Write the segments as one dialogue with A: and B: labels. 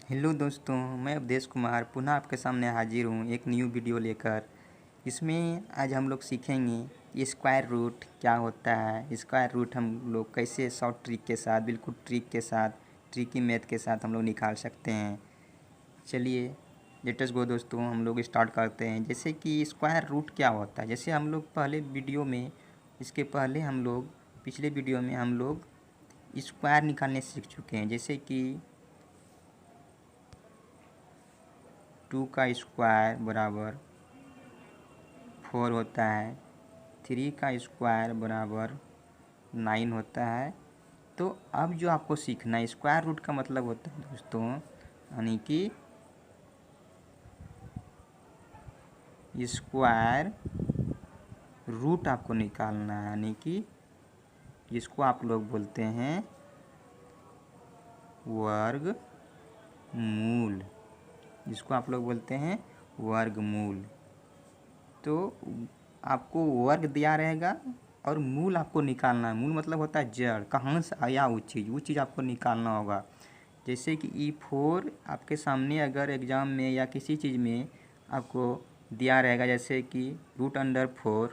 A: Hello दोस्तों, मैं अवधेश कुमार पुनः आपके सामने हाजिर हूँ एक न्यू वीडियो लेकर। इसमें आज हम लोग सीखेंगे कि स्क्वायर रूट क्या होता है। स्क्वायर रूट हम लोग कैसे शॉर्ट ट्रिक के साथ, बिल्कुल ट्रिक के साथ, ट्रिकी मेथ के साथ हम लोग निकाल सकते हैं। चलिए लेट अस गो दोस्तों, हम लोग स्टार्ट करते हैं। जैसे कि स्क्वायर रूट क्या होता है, जैसे हम लोग पहले वीडियो में, इसके पहले हम लोग पिछले वीडियो में हम लोग स्क्वायर निकालने सीख चुके हैं। जैसे कि 2 का स्क्वायर बराबर 4 होता है, 3 का स्क्वायर बराबर 9 होता है। तो अब जो आपको सीखना है, स्क्वायर रूट का मतलब होता है दोस्तों, यानी कि स्क्वायर रूट आपको निकालना है, यानी कि जिसको आप लोग बोलते हैं वर्ग मूल, जिसको आप लोग बोलते हैं वर्गमूल। तो आपको वर्ग दिया रहेगा और मूल आपको निकालना है। मूल मतलब होता है जड़, कहाँ से आया वो चीज़ आपको निकालना होगा। जैसे कि E4 आपके सामने अगर एग्ज़ाम में या किसी चीज़ में आपको दिया रहेगा, जैसे कि √4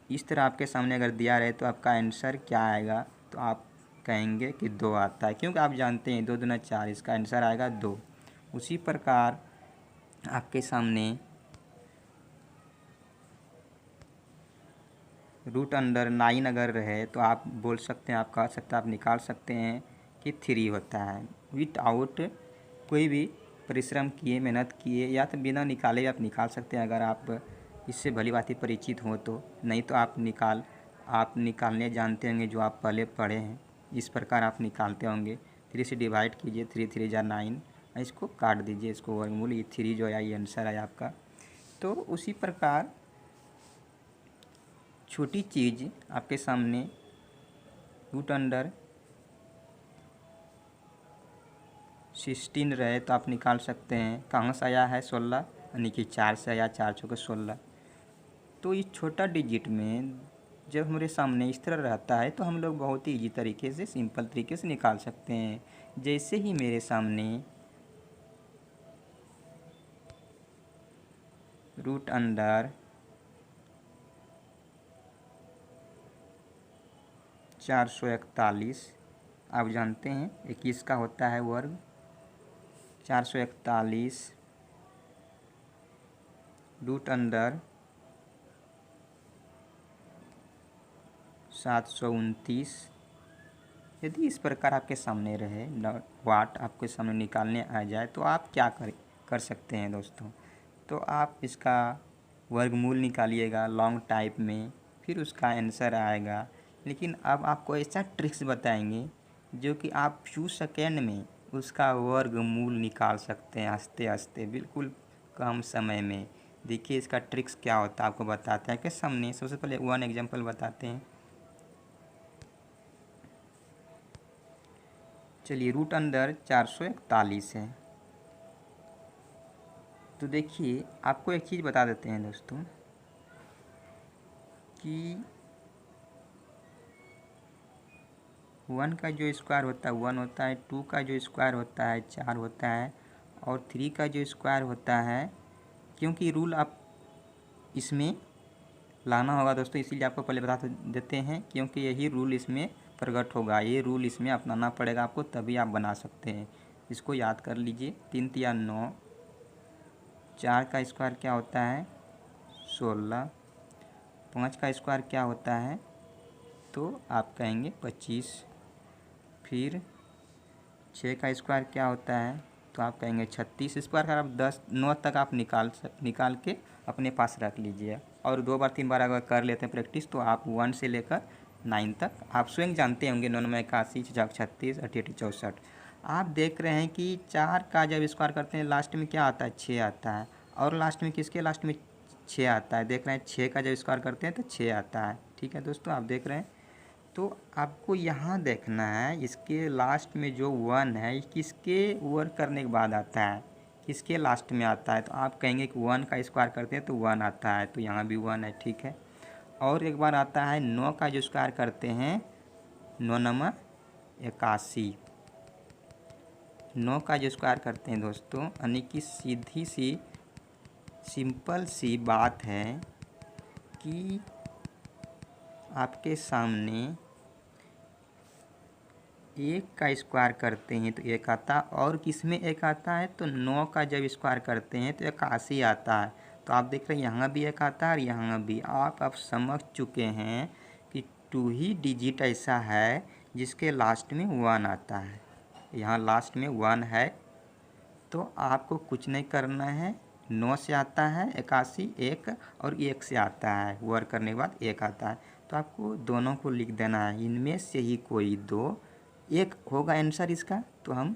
A: इस तरह आपके सामने अगर दिया रहे तो आपका आंसर क्या आएगा, तो आप कहेंगे कि 2 आता है, क्योंकि आप जानते हैं 2 दूना 4, इसका आंसर आएगा 2। उसी प्रकार आपके सामने √9 अगर रहे तो आप बोल सकते हैं, आप कह सकते हैं, आप निकाल सकते हैं कि 3 होता है। विदाउट कोई भी परिश्रम किए, मेहनत किए, या तो बिना निकाले आप निकाल सकते हैं, अगर आप इससे भली भांति परिचित हो तो। नहीं तो आप निकालने जानते होंगे, जो आप पहले पढ़े हैं इस प्रकार आप निकालते होंगे। 3 से डिवाइड कीजिए, 3 3 जा 9, इसको काट दीजिए, इसको वर्गमूल, ये 3 जो आया ये आंसर आया आपका। तो उसी प्रकार छोटी चीज़ आपके सामने √16 रहे तो आप निकाल सकते हैं। कहाँ से आया है 16, यानी कि 4 से आया, 4 चौके 16। तो इस छोटा डिजिट में जब हमारे सामने इस तरह रहता है तो हम लोग बहुत ही ईजी तरीके से, सिंपल तरीके से निकाल सकते हैं। जैसे ही मेरे सामने √441, आप जानते हैं 21 का होता है वर्ग। 441 √729, यदि इस प्रकार आपके सामने रहे, वाट आपके सामने निकालने आ जाए, तो आप क्या कर सकते हैं दोस्तों। तो आप इसका वर्गमूल निकालिएगा लॉन्ग टाइप में, फिर उसका आंसर आएगा। लेकिन अब आपको ऐसा ट्रिक्स बताएंगे जो कि आप फ्यू सेकेंड में उसका वर्गमूल निकाल सकते हैं, हंसते हंसते, बिल्कुल कम समय में। देखिए इसका ट्रिक्स क्या होता है, आपको बताते हैं कि सामने। सबसे पहले 1 एग्जाम्पल बताते हैं। चलिए √441 है। तो देखिए आपको एक चीज़ बता देते हैं दोस्तों कि 1 का जो स्क्वायर होता है 1 होता है, 2 का जो स्क्वायर होता है 4 होता है, और 3 का जो स्क्वायर होता है, क्योंकि रूल आप इसमें लाना होगा दोस्तों, इसीलिए आपको पहले बता देते हैं, क्योंकि यही रूल इसमें प्रकट होगा, ये रूल इसमें अपनाना पड़ेगा आपको, तभी आप बना सकते हैं। इसको याद कर लीजिए। 3 3 9, 4 का स्क्वायर क्या होता है 16, 5 का स्क्वायर क्या होता है, तो आप कहेंगे 25। फिर 6 का स्क्वायर क्या होता है, तो आप कहेंगे 36। इस प्रकार आप 9 तक आप निकाल के अपने पास रख लीजिए। और 2 बार 3 बार अगर कर लेते हैं प्रैक्टिस, तो आप 1 से लेकर 9 तक आप स्वयं जानते होंगे। 9 9 81, 36, 88 64। आप देख रहे हैं कि 4 का जब स्क्वायर करते हैं लास्ट में क्या आता है 6 आता है, और लास्ट में किसके लास्ट में 6 आता है, देख रहे हैं 6 का जब स्क्वायर करते हैं तो 6 आता है। ठीक है दोस्तों, आप देख रहे हैं। तो आपको यहाँ देखना है इसके लास्ट में जो 1 है किसके वर्क करने के बाद आता है, किसके लास्ट में आता है, तो आप कहेंगे कि 1 का स्क्वायर करते हैं तो 1 आता है, तो यहाँ भी 1 है। ठीक है। और एक बार आता है 9 का जो स्क्वायर करते हैं, 9 9 81, 9 का जो स्क्वायर करते हैं दोस्तों, यानी कि सीधी सी सिंपल सी बात है कि आपके सामने 1 का स्क्वायर करते हैं तो 1 आता है, और किस में 1 आता है तो 9 का जब स्क्वायर करते हैं तो 81 आता है। तो आप देख रहे हैं यहाँ भी 1 आता है और यहाँ भी। आप समझ चुके हैं कि 2 ही डिजिट ऐसा है जिसके लास्ट में 1 आता है। यहाँ लास्ट में 1 है, तो आपको कुछ नहीं करना है। 9 से आता है 81, 1 और 1 से आता है, वर्क करने के बाद 1 आता है। तो आपको दोनों को लिख देना है, इनमें से ही कोई दो। 1 होगा आंसर इसका, तो हम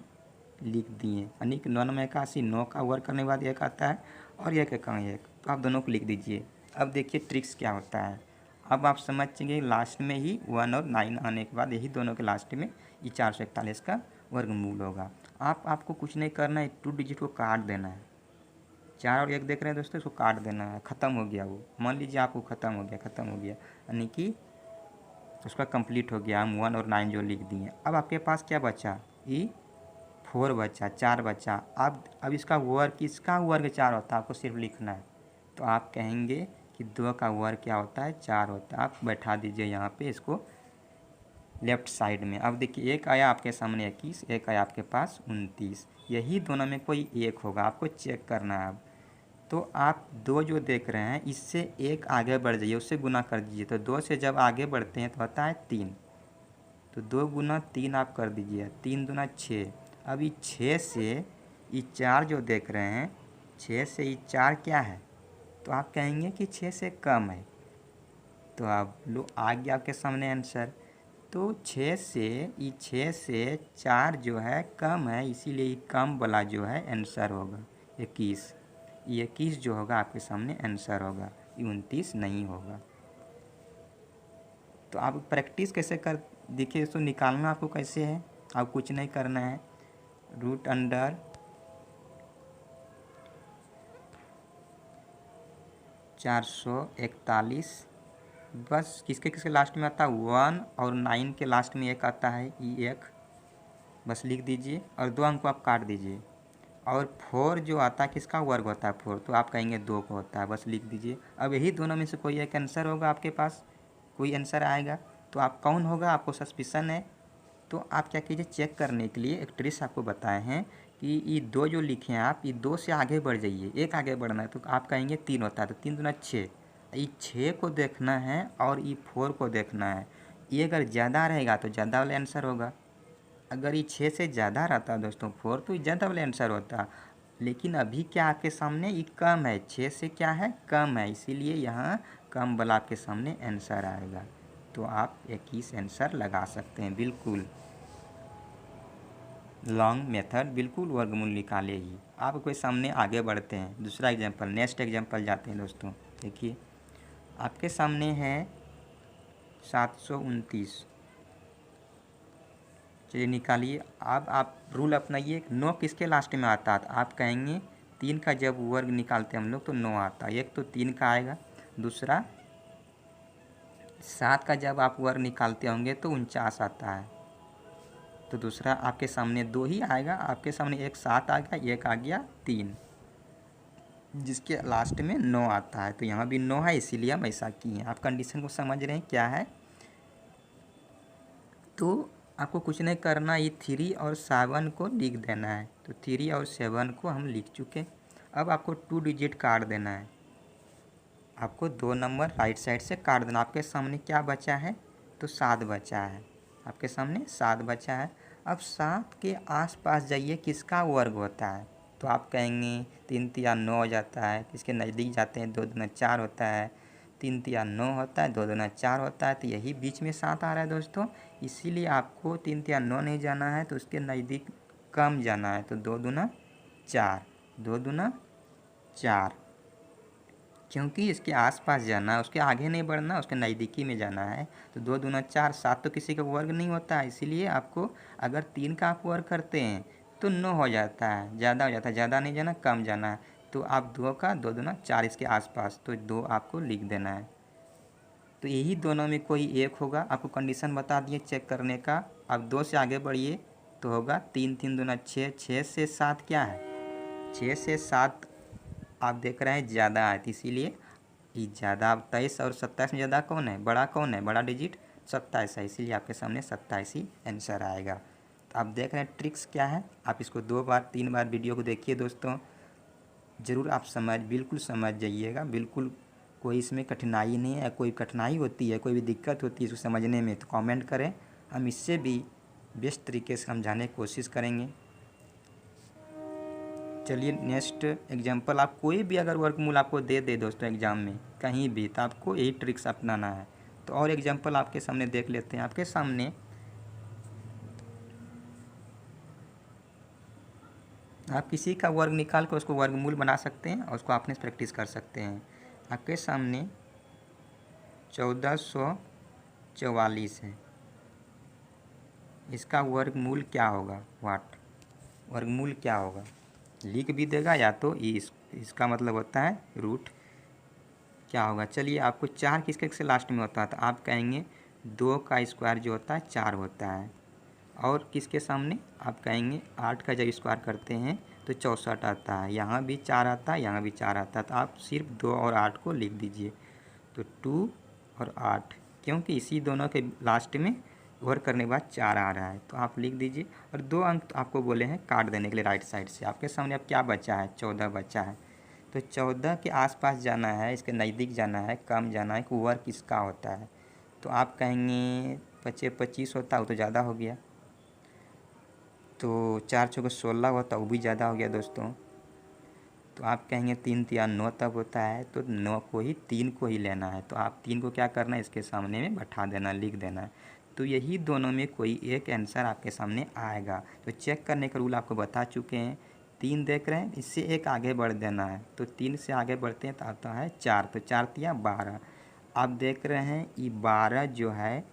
A: लिख दिए, यानी कि 9 में 81, 9 का वर्क करने के बाद 1 आता है और 1 का 1, तो आप दोनों को लिख दीजिए। अब देखिए ट्रिक्स क्या होता है। अब आप समझेंगे लास्ट में ही 1 और 9 आने के बाद यही दोनों के लास्ट में ये 441 का वर्गमूल होगा। आपको कुछ नहीं करना है, 2 डिजिट को काट देना है। 4 और 1 देख रहे हैं दोस्तों, इसको काट देना है, ख़त्म हो गया वो। मान लीजिए आपको ख़त्म हो गया, यानी कि उसका कंप्लीट हो गया। हम 1 और 9 जो लिख दिए। अब आपके पास क्या बचा, ये 4 बचा, 4 बचा। अब इसका वर्ग, किसका वर्ग 4 होता है, आपको सिर्फ लिखना है। तो आप कहेंगे कि 2 का वर्ग क्या होता है, 4 होता है। आप बैठा दीजिए यहाँ पे इसको लेफ़्ट साइड में। अब देखिए 1 आया आपके सामने 21, 1 आया आपके पास 29, यही दोनों में कोई 1 होगा, आपको चेक करना है। अब तो आप 2 जो देख रहे हैं इससे 1 आगे बढ़ जाइए, उससे गुना कर दीजिए। तो 2 से जब आगे बढ़ते हैं तो होता है 3, तो 2 गुना 3 आप कर दीजिए, 3 दूना 6। अभी 6 से ये 4 जो देख रहे हैं, 6 से ये 4 क्या है, तो आप कहेंगे कि 6 से कम है। तो आप लो, आ गया आपके सामने आंसर। तो 6 से 4 जो है कम है, इसीलिए कम वाला जो है आंसर होगा 21। 21 जो होगा आपके सामने आंसर होगा, 29 नहीं होगा। तो आप प्रैक्टिस कैसे कर देखिए, इसको निकालना आपको कैसे है। आप कुछ नहीं करना है, रूट अंडर 441, बस किसके किसके लास्ट में आता है 1 और 9 के लास्ट में 1 आता है, ये 1 बस लिख दीजिए और 2 अंक को आप काट दीजिए। और 4 जो आता है किसका वर्ग होता है 4, तो आप कहेंगे 2 को होता है, बस लिख दीजिए। अब यही दोनों में से कोई एक आंसर होगा आपके पास, कोई आंसर आएगा। तो आप कौन होगा, आपको सस्पिशन है। तो आप क्या कीजिए, चेक करने के लिए एक ट्रिक्स आपको बताए हैं कि ये 2 जो लिखे हैं आप, ये 2 से आगे बढ़ जाइए, 1 आगे बढ़ना है। तो आप कहेंगे 3 होता है, तो 3 दूना 6, ये 6 को देखना है और ये 4 को देखना है। ये अगर ज़्यादा रहेगा तो ज़्यादा वाला आंसर होगा, अगर ये 6 से ज़्यादा रहता दोस्तों 4, तो ये ज़्यादा वाला आंसर होता। लेकिन अभी क्या आपके सामने ये कम है, 6 से क्या है कम है, इसीलिए यहाँ कम वाला आपके सामने आंसर आएगा। तो आप 21 आंसर लगा सकते हैं, बिल्कुल लॉन्ग मेथड, बिल्कुल वर्गमूल निकाले ही। आप कोई सामने आगे बढ़ते हैं, दूसरा एग्जांपल, नेक्स्ट एग्जांपल जाते हैं दोस्तों। देखिए आपके सामने है 729, चलिए निकालिए। अब आप रूल अपनाइए, 9 किसके लास्ट में आता है, तो आप कहेंगे 3 का जब वर्ग निकालते हैं हम लोग तो 9 आता है। एक तो 3 का आएगा, दूसरा 7 का जब आप वर्ग निकालते होंगे तो 49 आता है। तो दूसरा आपके सामने 2 ही आएगा, आपके सामने एक 7 आ गया, एक आ गया 3, जिसके लास्ट में 9 आता है। तो यहाँ भी 9 है, इसीलिए हम ऐसा किए। आप कंडीशन को समझ रहे हैं क्या है। तो आपको कुछ नहीं करना, ये 3 और 7 को लिख देना है। तो 3 और 7 को हम लिख चुके। अब आपको 2 डिजिट काट देना है, आपको 2 नंबर राइट साइड से काट देना। आपके सामने क्या बचा है, तो 7 बचा है, आपके सामने 7 बचा है। अब 7 के आसपास जाइए, किसका वर्ग होता है, तो आप कहेंगे 3 तिया 9 हो जाता है। इसके नज़दीक जाते हैं, 2 दूना 4 होता है, 3 तिया 9 होता है, 2 दूना 4 होता है। तो यही बीच में 7 आ रहा है दोस्तों, इसीलिए आपको 3 तिया 9 नहीं जाना है, तो उसके नज़दीक कम जाना है। तो 2 दूना 4, 2 दूना 4, क्योंकि इसके आसपास जाना है, उसके आगे नहीं बढ़ना, उसके नज़दीकी में जाना है। तो 2 दूना 4, 7 तो किसी का वर्ग नहीं होता है, इसीलिए आपको अगर 3 का आप वर्ग करते हैं तो 9 हो जाता है, ज़्यादा हो जाता है, ज़्यादा नहीं जाना, कम जाना है। तो आप 2 का 2 दूना 4 इसके आसपास, तो 2 आपको लिख देना है। तो यही दोनों में कोई एक होगा, आपको कंडीशन बता दिए चेक करने का। अब 2 से आगे बढ़िए तो होगा 3 3 दूना 6, 6 से 7 क्या है, 6 से 7 आप देख रहे हैं ज़्यादा है, तो इसीलिए ये ज़्यादा 23 और 27 में ज़्यादा कौन है, बड़ा कौन है, बड़ा डिजिट 27 है, इसीलिए आपके सामने 27 ही आंसर आएगा। तो आप देख रहे हैं ट्रिक्स क्या है, आप इसको 2 बार 3 बार वीडियो को देखिए दोस्तों, ज़रूर आप बिल्कुल समझ जाइएगा। बिल्कुल कोई इसमें कठिनाई नहीं है। कोई कठिनाई होती है, कोई भी दिक्कत होती है इसको समझने में, तो कमेंट करें, हम इससे भी बेस्ट तरीके से समझाने की कोशिश करेंगे। चलिए नेक्स्ट एग्जांपल, आप कोई भी अगर वर्गमूल आपको दे दे दोस्तों एग्ज़ाम में कहीं भी, तो आपको यही ट्रिक्स अपनाना है। तो और एग्जांपल आपके सामने देख लेते हैं। आपके सामने आप किसी का वर्ग निकाल कर उसको वर्गमूल बना सकते हैं और उसको आपने प्रैक्टिस कर सकते हैं। आपके सामने 1444 है, इसका वर्गमूल क्या होगा, वर्गमूल क्या होगा, लिख भी देगा या तो इसका मतलब होता है रूट क्या होगा। चलिए आपको 4 किसके से लास्ट में होता है, तो आप कहेंगे 2 का स्क्वायर जो होता है 4 होता है, और किसके सामने आप कहेंगे 8 का जब स्क्वायर करते हैं तो 64 आता है, यहाँ भी 4 आता है, यहाँ भी 4 आता है, तो आप सिर्फ 2 और 8 को लिख दीजिए। तो 2 और 8, क्योंकि इसी दोनों के लास्ट में वर्क करने के बाद 4 आ रहा है, तो आप लिख दीजिए। और 2 अंक तो आपको बोले हैं काट देने के लिए राइट साइड से। आपके सामने अब क्या बचा है, 14 बचा है, तो 14 के आसपास जाना है, इसके नज़दीक जाना है, कम जाना है कि वर्क इसका होता है। तो आप कहेंगे 25 होता वो तो ज़्यादा हो गया, तो 4 चौके 16 होता वो भी ज़्यादा हो गया दोस्तों। तो आप कहेंगे 3 3 9 तब होता है, तो 9 को ही 3 को ही लेना है, तो आप 3 को क्या करना है, इसके सामने में बैठा देना, लिख देना है। तो यही दोनों में कोई एक आंसर आपके सामने आएगा। तो चेक करने का रूल आपको बता चुके हैं। 3 देख रहे हैं, इससे एक आगे बढ़ देना है, तो 3 से आगे बढ़ते हैं तो आता है 4, तो 4 तिया 12। आप देख रहे हैं ये 12 जो है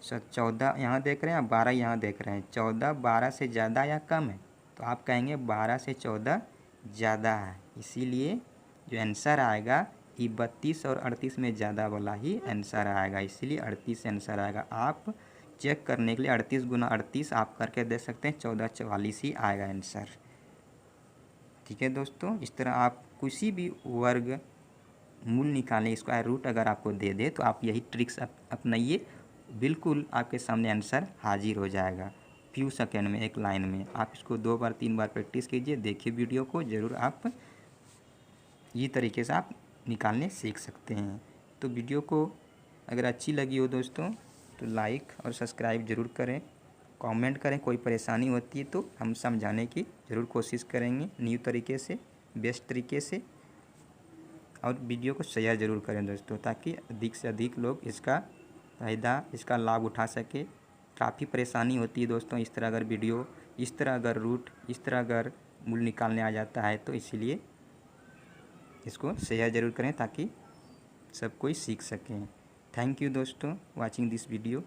A: 14 यहाँ देख रहे हैं, 12 यहाँ देख रहे हैं, 14 12 से ज़्यादा या कम है, तो आप कहेंगे 12 से 14 ज़्यादा है, इसीलिए जो आंसर आएगा ये 32 और 38 में ज़्यादा वाला ही आंसर आएगा, इसीलिए 38 आंसर आएगा। आप चेक करने के लिए 38 गुना 38 आप करके देख सकते हैं, 1444 ही आएगा आंसर। ठीक है दोस्तों, इस तरह आप किसी भी वर्ग मूल निकालें, स्क्वायर रूट अगर आपको दे दे तो आप यही ट्रिक्स अपनाइए, बिल्कुल आपके सामने आंसर हाजिर हो जाएगा फ्यू सेकेंड में, एक लाइन में। आप इसको 2 बार 3 बार प्रैक्टिस कीजिए, देखिए वीडियो को, ज़रूर आप ये तरीके से आप निकालने सीख सकते हैं। तो वीडियो को अगर अच्छी लगी हो दोस्तों तो लाइक और सब्सक्राइब ज़रूर करें, कमेंट करें, कोई परेशानी होती है तो हम समझाने की ज़रूर कोशिश करेंगे न्यू तरीके से, बेस्ट तरीके से। और वीडियो को शेयर ज़रूर करें दोस्तों, ताकि अधिक से अधिक लोग इसका फ़ायदा, इसका लाभ उठा सके। काफ़ी परेशानी होती है दोस्तों इस तरह अगर वीडियो, इस तरह अगर रूट, इस तरह अगर मूल निकालने आ जाता है, तो इसीलिए इसको शेयर ज़रूर करें ताकि सब कोई सीख सकें। थैंक यू दोस्तों वॉचिंग दिस वीडियो।